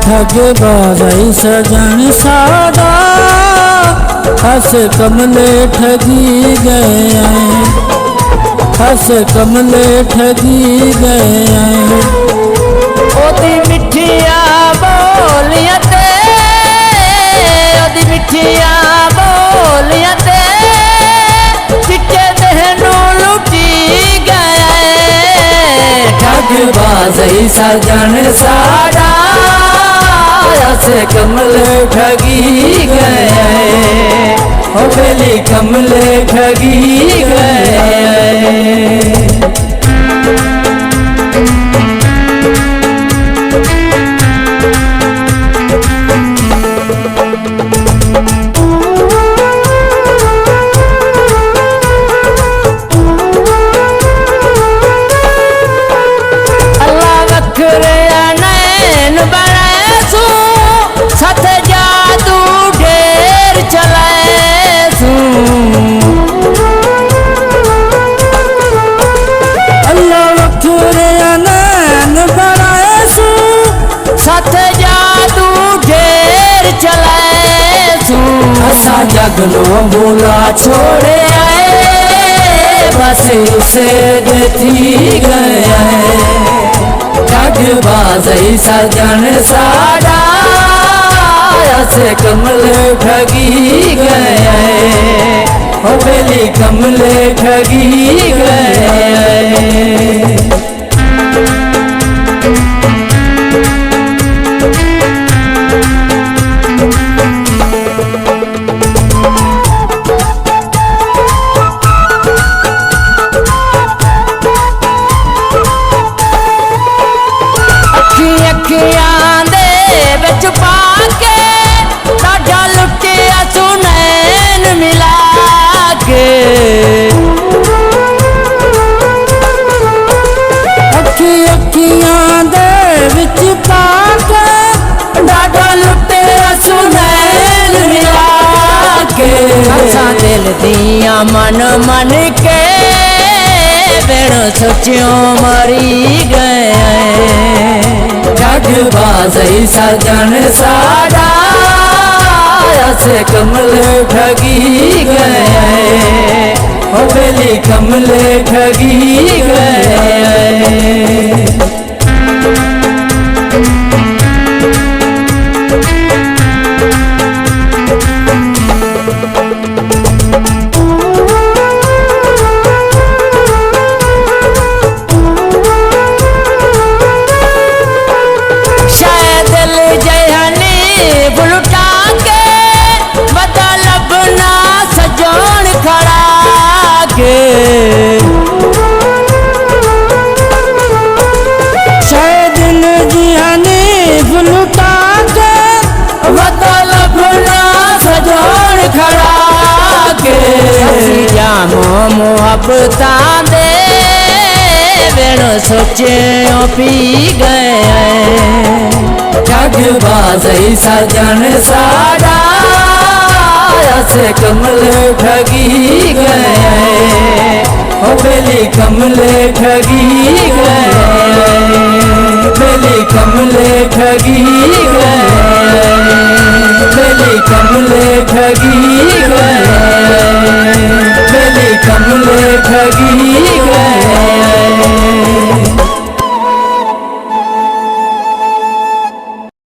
ठगबाज सजन साड़ा हस कमले ठगी गए, हस कमले ठगी गए। ओदी मिठिया बोलियां ते, ओदी मिठिया बोलियां ते चिट्टे देहनू लुटी गए। ठगबाज सजन साड़ा हस कमले ठगी गए, ओ बेली कमले ठगी गए। जगलो बोला छोड़े आए बस उसे देती गए। ठगबाज सजन साड़ा से कमले ठगी गए, ओ बेली कमले ठगी गए। दिल दिया मन मन के बिन सोचियो मरी गए। ठगबाज सजन साड़ा से कमले ठगी गए, ओ बेली कमले ठगी गए। मोहब्बता दे बिन सोचे पी गए। ठगबाज सजन साड़ा से कमले ठगी गए, ओ बेली कमले ठगी गए, बेली कमले ठगी